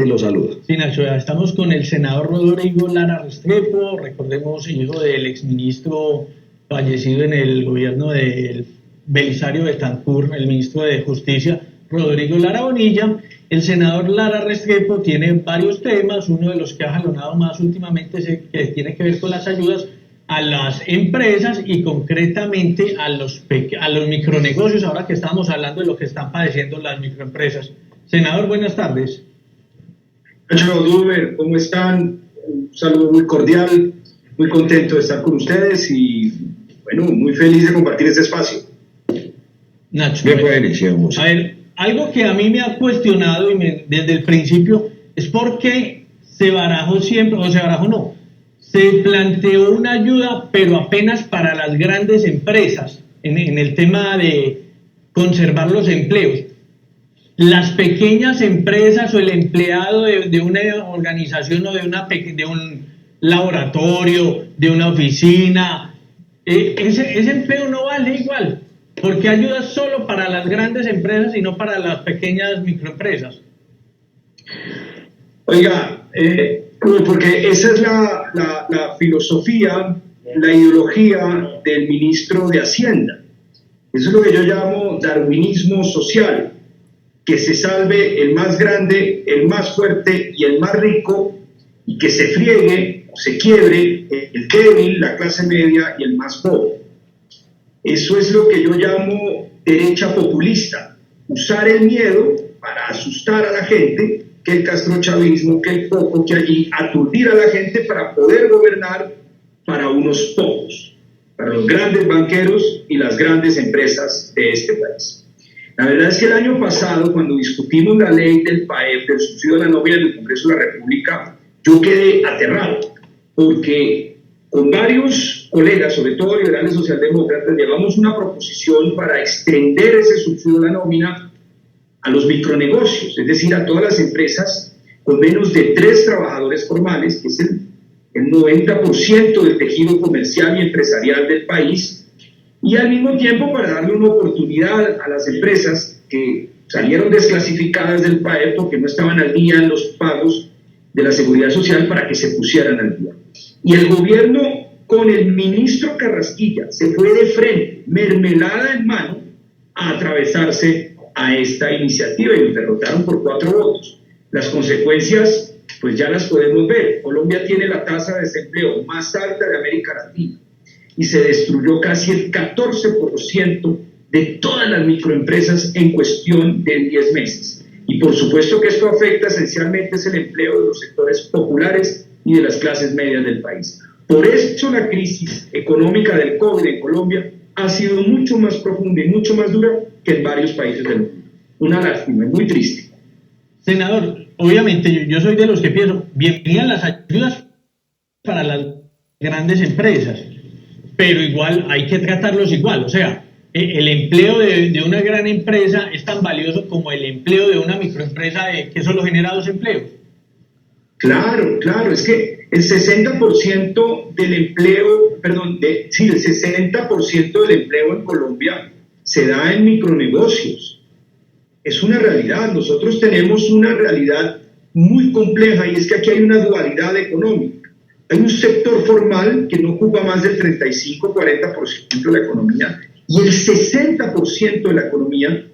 lo saluda. Sí, Nacho, estamos con el senador Rodrigo Lara Restrepo, recordemos, hijo del exministro fallecido en el gobierno del Belisario Betancur, el ministro de Justicia, Rodrigo Lara Bonilla. El senador Lara Restrepo tiene varios temas, uno de los que ha jalonado más últimamente es el que tiene que ver con las ayudas a las empresas y concretamente a los micronegocios, ahora que estamos hablando de lo que están padeciendo las microempresas. Senador, buenas tardes. Nacho, Duber, ¿cómo están? Un saludo muy cordial, muy contento de estar con ustedes y, bueno, muy feliz de compartir este espacio. Nacho, Bien, pues iniciamos. A ver, algo que a mí me ha cuestionado desde el principio es por qué se barajó siempre, o se barajó no, se planteó una ayuda, pero apenas para las grandes empresas, en el tema de conservar los empleos. Las pequeñas empresas o el empleado de una organización o de un laboratorio, de una oficina, ese empleo no vale igual. ¿Por qué ayuda solo para las grandes empresas y no para las pequeñas microempresas? Oiga, porque esa es la filosofía, la ideología del ministro de Hacienda. Eso es lo que yo llamo darwinismo social. Que se salve el más grande, el más fuerte y el más rico, y que se friegue o se quiebre el débil, la clase media y el más pobre. Eso es lo que yo llamo derecha populista, usar el miedo para asustar a la gente, que el castrochavismo, que el poco que allí, aturdir a la gente para poder gobernar para unos pocos, para los grandes banqueros y las grandes empresas de este país. La verdad es que el año pasado, cuando discutimos la ley del PAEP, del subsidio a la nómina en el Congreso de la República, yo quedé aterrado, porque con varios colegas, sobre todo liberales socialdemócratas, llevamos una proposición para extender ese subsidio a la nómina a los micronegocios, es decir, a todas las empresas con menos de 3 trabajadores formales, que es el 90% del tejido comercial y empresarial del país, y al mismo tiempo para darle una oportunidad a las empresas que salieron desclasificadas del PAEP porque no estaban al día en los pagos de la Seguridad Social para que se pusieran al día. Y el gobierno, con el ministro Carrasquilla, se fue de frente, mermelada en mano, a atravesarse a esta iniciativa y nos derrotaron por 4 votos. Las consecuencias, pues ya las podemos ver. Colombia tiene la tasa de desempleo más alta de América Latina y se destruyó casi el 14% de todas las microempresas en cuestión de 10 meses. Y por supuesto que esto afecta esencialmente es el empleo de los sectores populares y de las clases medias del país. Por eso la crisis económica del COVID en Colombia ha sido mucho más profunda y mucho más dura que en varios países del mundo. Una lástima, es muy triste. Senador, obviamente yo soy de los que pienso, bienvenidas las ayudas para las grandes empresas, pero igual hay que tratarlos igual, o sea, el empleo de una gran empresa es tan valioso como el empleo de una microempresa que solo genera 2 empleos. Claro, es que el 60% del empleo, el 60% del empleo en Colombia se da en micronegocios. Es una realidad, nosotros tenemos una realidad muy compleja y es que aquí hay una dualidad económica. Hay un sector formal que no ocupa más del 35-40% de la economía y el 60% de la economía,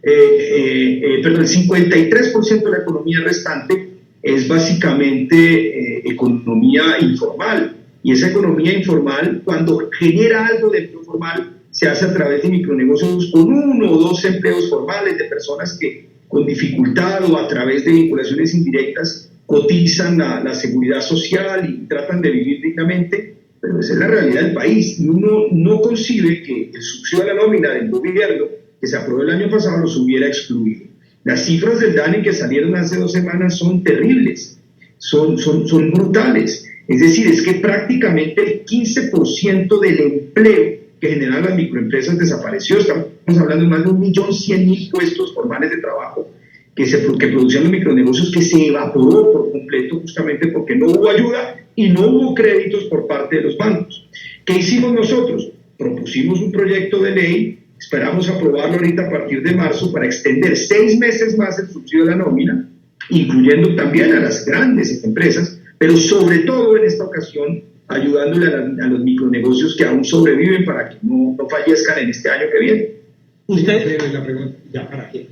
el 53% de la economía restante es básicamente economía informal. Y esa economía informal, cuando genera algo de empleo formal, se hace a través de micronegocios con 1 o 2 empleos formales de personas que con dificultad o a través de vinculaciones indirectas cotizan la seguridad social y tratan de vivir dignamente, pero esa es la realidad del país. Y uno no concibe que el subsidio a la nómina del gobierno que se aprobó el año pasado los hubiera excluido. Las cifras del DANE que salieron hace 2 semanas son terribles, son brutales. Es decir, es que prácticamente el 15% del empleo que generaban las microempresas desapareció. Estamos hablando de más de 1.100.000 puestos formales de trabajo que producían los micronegocios, que se evaporó por completo justamente porque no hubo ayuda y no hubo créditos por parte de los bancos. ¿Qué hicimos nosotros? Propusimos un proyecto de ley, esperamos aprobarlo ahorita a partir de marzo para extender 6 meses más el subsidio de la nómina incluyendo también a las grandes empresas, pero sobre todo en esta ocasión ayudándole a los micronegocios que aún sobreviven para que no fallezcan en este año que viene. Usted, la pregunta, ¿ya para qué?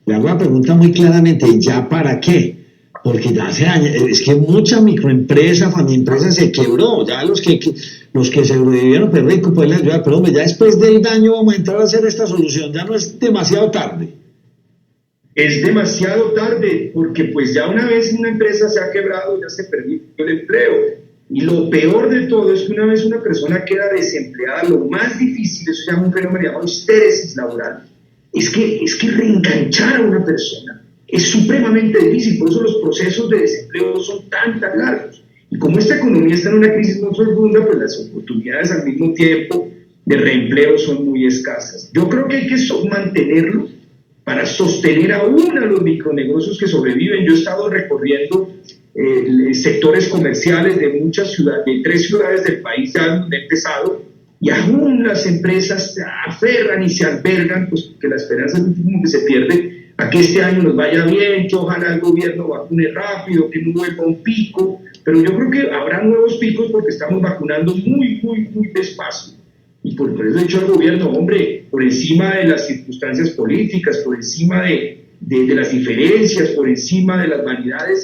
Le hago la pregunta muy claramente, ¿ya para qué? Porque ya hace años, es que mucha microempresa, familia se quebró, ya los que sobrevivieron, pero rico, pueden ayudar, pero hombre, ya después del daño vamos a entrar a hacer esta solución, ya no es demasiado tarde. Es demasiado tarde, porque pues ya una vez una empresa se ha quebrado, ya se perdió el empleo. Y lo peor de todo es que una vez una persona queda desempleada, lo más difícil, eso se llama un fenómeno llamado histeresis laboral, es que reenganchar a una persona es supremamente difícil, por eso los procesos de desempleo son tan largos. Y como esta economía está en una crisis muy profunda, pues las oportunidades al mismo tiempo de reempleo son muy escasas. Yo creo que hay que mantenerlo para sostener aún a los micronegocios que sobreviven. Yo he estado recorriendo sectores comerciales de muchas ciudades, de 3 ciudades del país ya donde he empezado, y aún las empresas se aferran y se albergan, pues que la esperanza es como que se pierde, a que este año nos vaya bien, que ojalá el gobierno vacune rápido, que no vuelva un pico, pero yo creo que habrá nuevos picos porque estamos vacunando muy despacio. Y por eso he dicho al gobierno, hombre, por encima de las circunstancias políticas, por encima de las diferencias, por encima de las vanidades,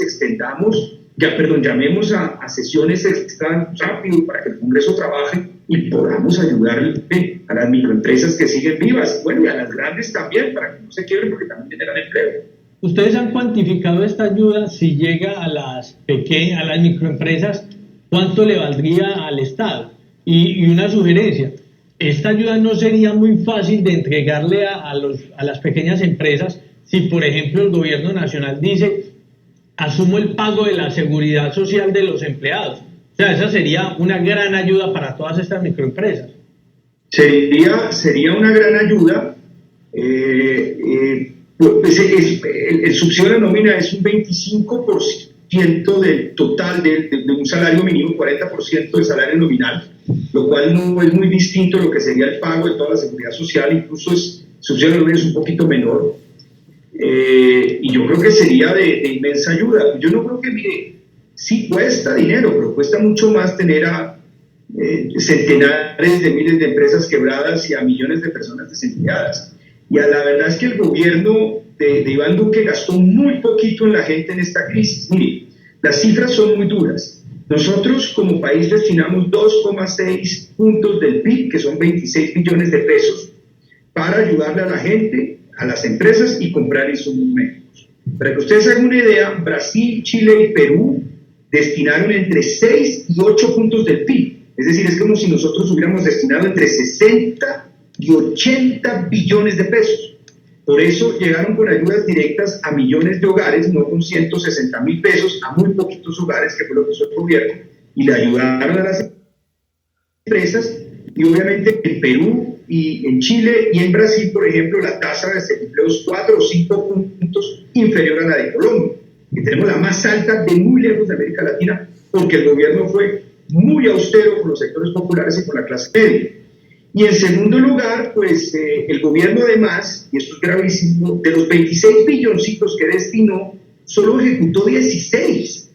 llamemos a sesiones extra rápido para que el Congreso trabaje y podamos ayudarle a las microempresas que siguen vivas, bueno, y a las grandes también, para que no se quiebren porque también generan empleo. ¿Ustedes han cuantificado esta ayuda si llega a las microempresas? ¿Cuánto le valdría al Estado? Y una sugerencia, esta ayuda no sería muy fácil de entregarle a las pequeñas empresas si, por ejemplo, el gobierno nacional dice, asumo el pago de la seguridad social de los empleados. O sea, esa sería una gran ayuda para todas estas microempresas. Sería una gran ayuda. Pues el subsidio de la nómina es un 25% del total de un salario mínimo, 40% del salario nominal, lo cual no es muy distinto a lo que sería el pago de toda la seguridad social, incluso el subsidio de la nómina es un poquito menor. Y yo creo que sería de inmensa ayuda. Yo no creo que, mire, sí cuesta dinero, pero cuesta mucho más tener a centenares de miles de empresas quebradas y a millones de personas desempleadas. Y la verdad es que el gobierno de Iván Duque gastó muy poquito en la gente en esta crisis. Mire, las cifras son muy duras. Nosotros como país destinamos 2,6 puntos del PIB, que son 26 billones de pesos, para ayudarle a la gente, a las empresas y comprar insumos médicos. Para que ustedes hagan una idea, Brasil, Chile y Perú destinaron entre 6 y 8 puntos del PIB. Es decir, es como si nosotros hubiéramos destinado entre 60 y 80 billones de pesos. Por eso llegaron con ayudas directas a millones de hogares, no con 160.000 pesos, a muy poquitos hogares, que fue lo que hizo el gobierno, y le ayudaron a las empresas. Y obviamente en Perú y en Chile y en Brasil, por ejemplo, la tasa de desempleo es 4 o 5 puntos inferior a la de Colombia, que tenemos la más alta de muy lejos de América Latina, porque el gobierno fue muy austero con los sectores populares y con la clase media. Y en segundo lugar, pues el gobierno además, y esto es gravísimo, de los 26 billoncitos que destinó, solo ejecutó 16.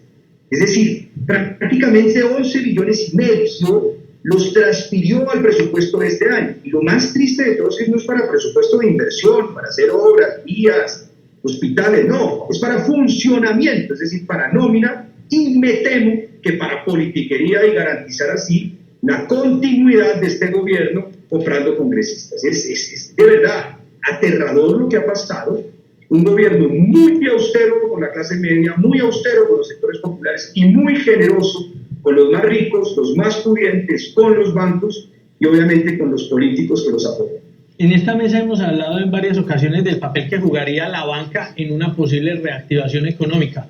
Es decir, prácticamente 11 billones y medio los transfirió al presupuesto de este año. Y lo más triste de todo es que no es para presupuesto de inversión, para hacer obras, vías, hospitales, no, es para funcionamiento, es decir, para nómina, y me temo que para politiquería y garantizar así la continuidad de este gobierno comprando congresistas. Es de verdad aterrador lo que ha pasado. Un gobierno muy austero con la clase media, muy austero con los sectores populares y muy generoso con los más ricos, los más pudientes, con los bancos y obviamente con los políticos que los apoyan. En esta mesa hemos hablado en varias ocasiones del papel que jugaría la banca en una posible reactivación económica.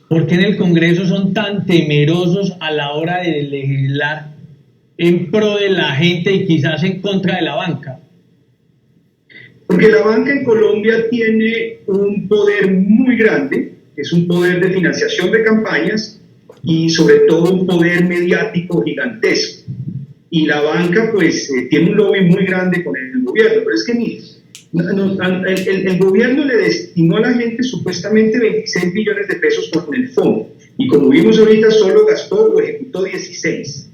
¿Por qué en el Congreso son tan temerosos a la hora de legislar en pro de la gente y quizás en contra de la banca? Porque la banca en Colombia tiene un poder muy grande, es un poder de financiación de campañas y sobre todo un poder mediático gigantesco. Y la banca pues tiene un lobby muy grande con el gobierno, pero es que mire, El gobierno le destinó a la gente supuestamente 26 billones de pesos con el fondo, y como vimos ahorita solo gastó o ejecutó 16.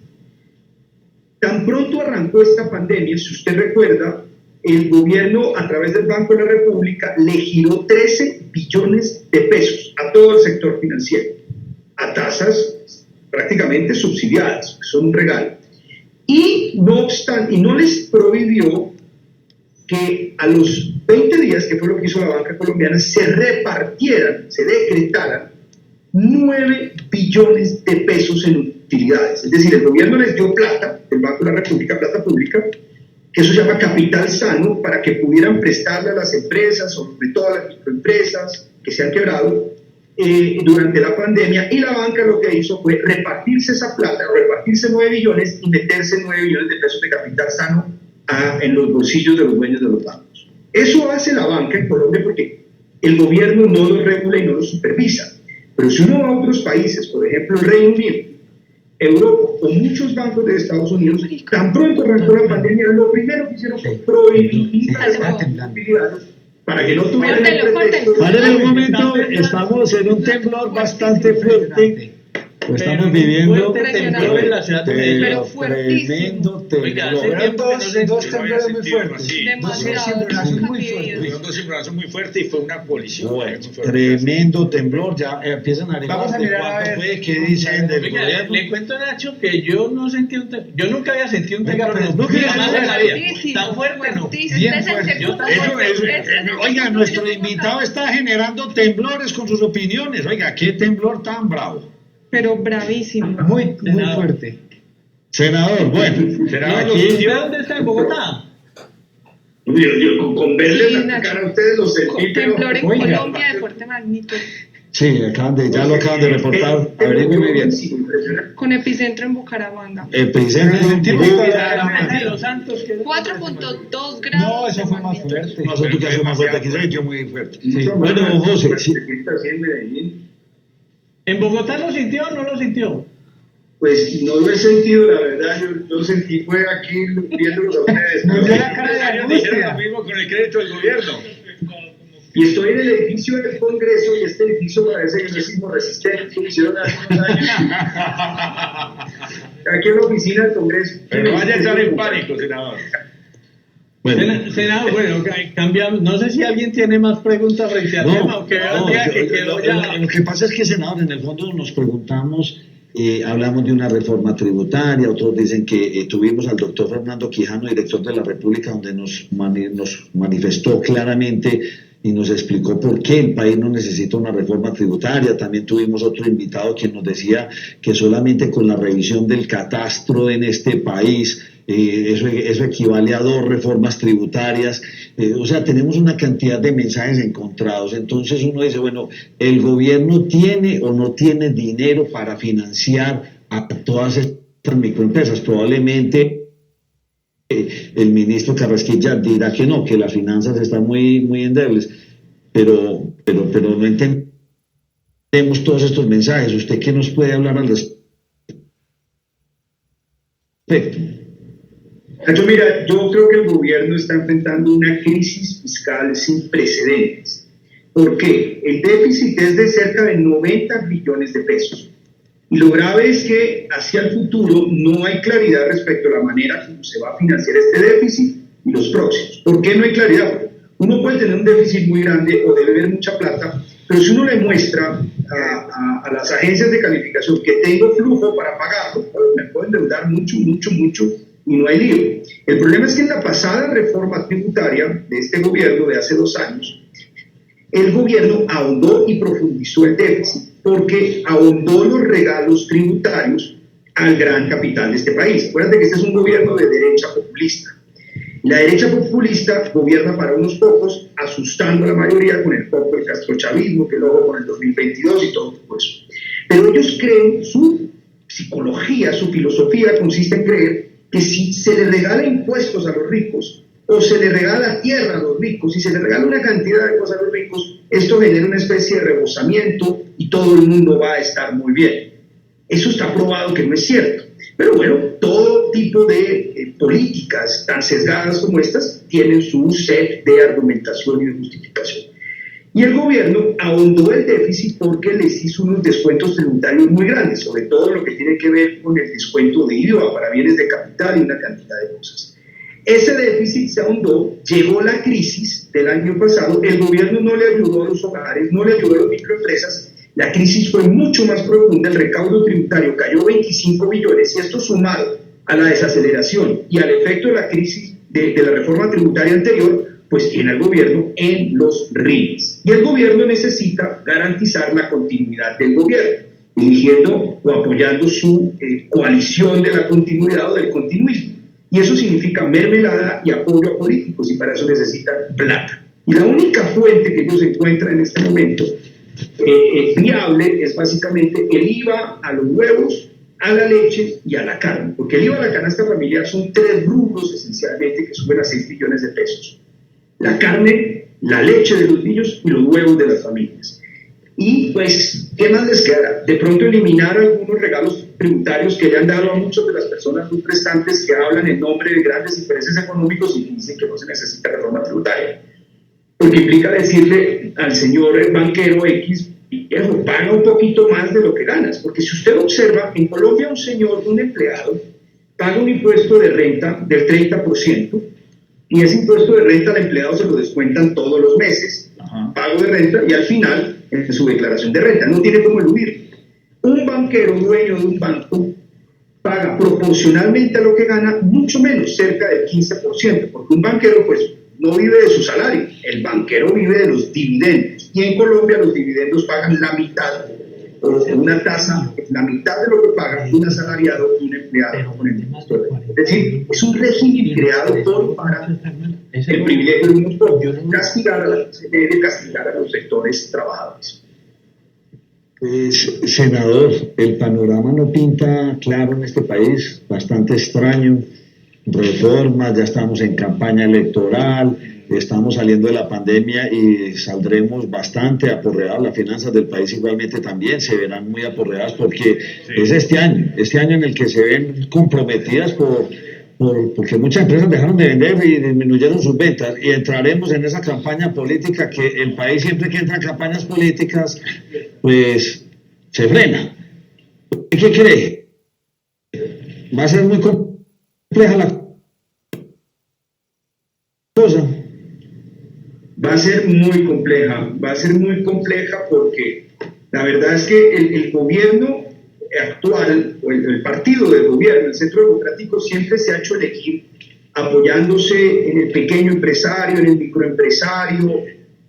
Tan pronto arrancó esta pandemia, si usted recuerda, el gobierno a través del Banco de la República le giró 13 billones de pesos a todo el sector financiero, a tasas prácticamente subsidiadas, que son un regalo. Y no obstante, y no les prohibió que a los 20 días, que fue lo que hizo la banca colombiana, se repartieran, se decretaran 9 billones de pesos en utilidades. Es decir, el gobierno les dio plata, el Banco de la República, plata pública, que eso se llama capital sano, para que pudieran prestarle a las empresas, sobre todo a las microempresas que se han quebrado durante la pandemia, y la banca lo que hizo fue repartirse esa plata, repartirse 9 billones y meterse 9 billones de pesos de capital sano en los bolsillos de los dueños de los bancos. Eso hace la banca en Colombia porque el gobierno no lo regula y no lo supervisa. Pero si uno va a otros países, por ejemplo el Reino Unido, Europa o muchos bancos de Estados Unidos, tan pronto arrancó la pandemia, lo primero que hicieron fue prohibir las utilidades para que no tuvieran el pretexto. Para un momento, estamos en un temblor bastante fuerte. Estamos viviendo temblor en la ciudad de Medellín. Pero fuertísimo. tremendo Oiga, hace temblor. tiempo que no se Dos no temblores había muy sentido fuertes. así. Demasiado. Tuvieron dos cimbronazos muy fuertes y fue una colisión muy fuerte. Tremendo temblor, ya empiezan a Vamos a mirar a cuánto ver. fue, qué dicen del Oiga, gobierno. le cuento a Nacho que yo no sentí un temblor. Yo nunca había sentido un Oiga, temblor. pero no, Jamás en la vida. Fuertísimo, Tan fuerte no. fuertísimo. Bien Este es el fuerte. segundo Eso fuerte. es, Este es el oiga, segundo nuestro fuerte. invitado está generando temblores con sus opiniones. Oiga, qué temblor tan bravo. Pero bravísimo. Muy Senador. fuerte. Senador, bueno, ¿Aquí dónde está? ¿En Bogotá? Yo con verle Sí, la Nacho. cara a ustedes los sentí, pero Temblor en Oiga. Colombia de fuerte magnitud. sí, ya lo acaban de reportar. Averígüeme bien. Con epicentro en Bucaramanga. Epicentro en Sentimos Bucaramanga de los Santos. que- 4.2 grados. No, eso de fue más magnitud. fuerte. Nosotros que hacemos fuerte aquí, se sintió muy fuerte. Sí. Bueno, don José, sí. ¿En Bogotá lo sintió o no lo sintió? Pues no lo he sentido, la verdad, yo lo sentí fue aquí viéndolos a ustedes. Nos dio la cara de Dijeron angustia. lo mismo con el crédito del gobierno. Y estoy en el edificio del Congreso y este edificio parece que no es sismo resistente, lo hicieron hace unos años. Aquí en la oficina del Congreso. Pero no vaya a entrar en pánico, senador. Bueno, Senador, bueno, ok, cambiamos. No sé si alguien tiene más preguntas frente al tema o que veo el día que quedó ya. lo que pasa es que, senador, en el fondo nos preguntamos, hablamos de una reforma tributaria, otros dicen que tuvimos al doctor Fernando Quijano, director de la República, donde nos manifestó claramente y nos explicó por qué el país no necesita una reforma tributaria. También tuvimos otro invitado quien nos decía que solamente con la revisión del catastro en este país, eso equivale a 2 reformas tributarias. O sea, tenemos una cantidad de mensajes encontrados. Entonces uno dice, bueno, ¿el gobierno tiene o no tiene dinero para financiar a todas estas microempresas? Probablemente el ministro Carrasquilla dirá que no, que las finanzas están muy endebles, pero no entendemos todos estos mensajes. ¿Usted qué nos puede hablar al respecto? Nacho, mira, yo creo que el gobierno está enfrentando una crisis fiscal sin precedentes. ¿Por qué? El déficit es de cerca de 90 billones de pesos. Y lo grave es que hacia el futuro no hay claridad respecto a la manera como se va a financiar este déficit y los próximos. ¿Por qué no hay claridad? Uno puede tener un déficit muy grande o deber mucha plata, pero si uno le muestra a las agencias de calificación que tengo flujo para pagarlo, pues me puedo endeudar mucho y no hay lío. El problema es que en la pasada reforma tributaria de este gobierno de hace 2 años, el gobierno ahondó y profundizó el déficit porque ahondó los regalos tributarios al gran capital de este país. Acuérdate que este es un gobierno de derecha populista. La derecha populista gobierna para unos pocos, asustando a la mayoría con el foco del castrochavismo, que luego con el 2022 y todo eso. Pero ellos creen, su psicología, su filosofía consiste en creer que si se le regala impuestos a los ricos o se le regala tierra a los ricos, si se le regala una cantidad de cosas a los ricos, esto genera una especie de rebosamiento y todo el mundo va a estar muy bien. Eso está probado que no es cierto. Pero bueno, todo tipo de políticas tan sesgadas como estas tienen su set de argumentación y de justificación. Y el gobierno ahondó el déficit porque les hizo unos descuentos tributarios muy grandes, sobre todo lo que tiene que ver con el descuento de IVA para bienes de capital y una cantidad de cosas. Ese déficit se ahondó, llegó la crisis del año pasado, el gobierno no le ayudó a los hogares, no le ayudó a las microempresas, la crisis fue mucho más profunda, el recaudo tributario cayó 25 billones y esto sumado a la desaceleración y al efecto de la crisis de la reforma tributaria anterior, pues tiene al gobierno en los rines. Y el gobierno necesita garantizar la continuidad del gobierno, dirigiendo o apoyando su coalición de la continuidad o del continuismo. Y eso significa mermelada y apoyo a políticos, y para eso necesitan plata. Y la única fuente que ellos encuentran en este momento viable es básicamente el IVA a los huevos, a la leche y a la carne. Porque el IVA a la canasta familiar son 3 rubros esencialmente que suben a 6 billones de pesos. La carne, la leche de los niños y los huevos de las familias. Y pues, ¿qué más les queda? De pronto eliminar algunos regalos tributarios que le han dado a muchas de las personas muy prestantes que hablan en nombre de grandes intereses económicos y dicen que no se necesita reforma tributaria. Porque implica decirle al señor banquero X, viejo, paga un poquito más de lo que ganas. Porque si usted observa, en Colombia un empleado, paga un impuesto de renta del 30%, y ese impuesto de renta al empleado se lo descuentan todos los meses, pago de renta, y al final, en su declaración de renta, no tiene cómo eludir. Un banquero dueño de un banco paga proporcionalmente a lo que gana mucho menos, cerca del 15%, porque un banquero pues no vive de su salario, el banquero vive de los dividendos, y en Colombia los dividendos pagan la mitad, o una tasa, la mitad de lo que paga un asalariado y un empleado con el impuesto de renta. Es decir, es un régimen creado todo para el privilegio de unos pocos, castigar a los sectores trabajadores. Pues, senador, el panorama no pinta claro en este país, bastante extraño. Reformas, ya estamos en campaña electoral, estamos saliendo de la pandemia y saldremos bastante aporreados. Las finanzas del país igualmente también se verán muy aporreadas porque es este año en el que se ven comprometidas porque muchas empresas dejaron de vender y disminuyeron sus ventas, y entraremos en esa campaña política que el país, siempre que entra en campañas políticas, pues se frena. ¿Qué cree? Va a ser muy compleja la cosa. Va a ser muy compleja porque la verdad es que el gobierno actual, o el partido del gobierno, el Centro Democrático, siempre se ha hecho elegir apoyándose en el pequeño empresario, en el microempresario,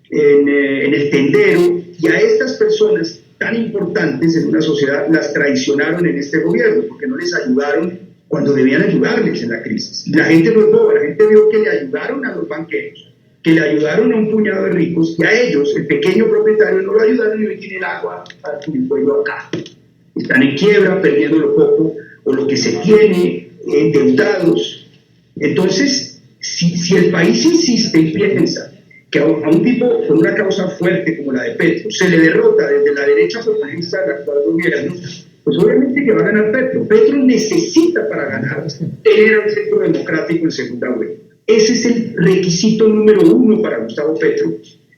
en el tendero, y a estas personas tan importantes en una sociedad las traicionaron en este gobierno porque no les ayudaron cuando debían ayudarles en la crisis. La gente no es boba, la gente vio que le ayudaron a los banqueros, que le ayudaron a un puñado de ricos, y a ellos, el pequeño propietario, no lo ayudaron y hoy tiene el agua para el pueblo acá. Están en quiebra, perdiendo lo poco o lo que se tiene, endeudados. Entonces, si el país insiste y piensa que a un tipo con una causa fuerte como la de Petro se le derrota desde la derecha populista del actual gobierno, pues obviamente que va a ganar Petro. Petro necesita, para ganar, tener al Centro Democrático en segunda vuelta. Ese es el requisito número 1 para Gustavo Petro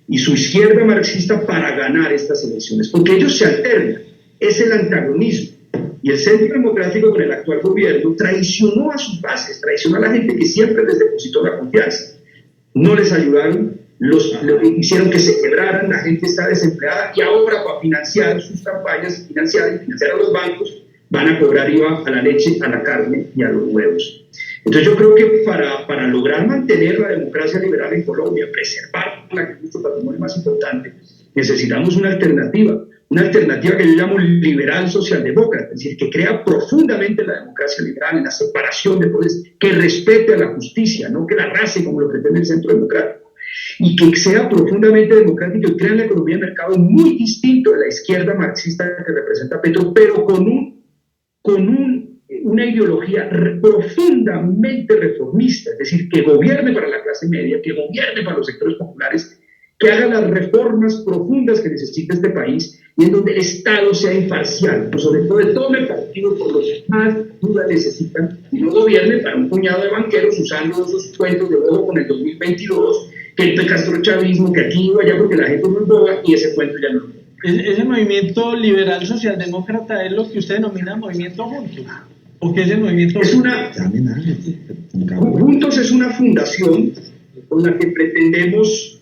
y su izquierda marxista para ganar estas elecciones, porque ellos se alternan. Es el antagonismo, y el Centro Democrático con el actual gobierno traicionó a sus bases, traicionó a la gente que siempre les depositó la confianza. No les ayudaron, hicieron que se quebraran, la gente está desempleada, y ahora para financiar sus campañas, financiar a los bancos, van a cobrar IVA a la leche, a la carne y a los huevos. Entonces yo creo que para lograr mantener la democracia liberal en Colombia, preservarla, que es nuestro patrimonio más importante, necesitamos una alternativa que yo llamo liberal socialdemócrata, es decir, que crea profundamente la democracia liberal en la separación de poderes, que respete a la justicia, no que la arrase como lo pretende el Centro Democrático, y que sea profundamente democrático y crea la economía de mercado muy distinto de la izquierda marxista que representa Petro, pero con una ideología profundamente reformista, es decir, que gobierne para la clase media, que gobierne para los sectores populares, que haga las reformas profundas que necesita este país, y en donde el Estado sea imparcial, pero sobre todo tome partido por los que más ayuda necesitan y no gobierne para un puñado de banqueros usando esos cuentos de ojo con el 2022, que el castrochavismo, que aquí o allá porque la gente es muy boba y ese cuento ya no lo tiene. Ese movimiento liberal socialdemócrata es lo que usted denomina movimiento Juntos. ¿O qué es el movimiento Es una, Juntos es una fundación con la que pretendemos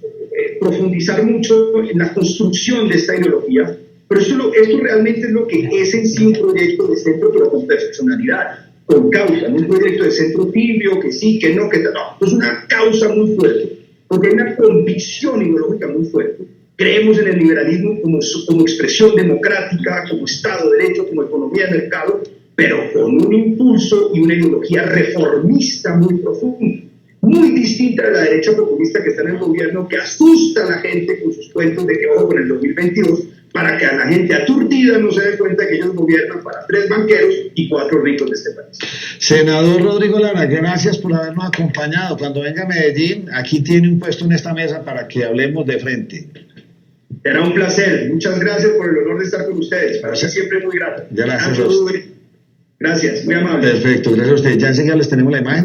profundizar mucho en la construcción de esta ideología, pero esto realmente es lo que es en sí un proyecto de centro, pero con personalidad, con causa, no un proyecto de centro tibio, que sí, que no, no, es una causa muy fuerte, porque hay una convicción ideológica muy fuerte. Creemos en el liberalismo como expresión democrática, como Estado de Derecho, como economía de mercado, pero con un impulso y una ideología reformista muy profunda, muy distinta de la derecha populista que está en el gobierno, que asusta a la gente con sus cuentos de que ojo con el 2022, para que a la gente aturdida no se dé cuenta que ellos gobiernan para 3 banqueros y 4 ricos de este país. Senador Rodrigo Lara, gracias por habernos acompañado. Cuando venga a Medellín, aquí tiene un puesto en esta mesa para que hablemos de frente. Será un placer. Muchas gracias por el honor de estar con ustedes. Para mí siempre muy grato. Gracias. Gracias, muy amable. Perfecto, gracias a ustedes. Ya enseguida les tenemos la imagen.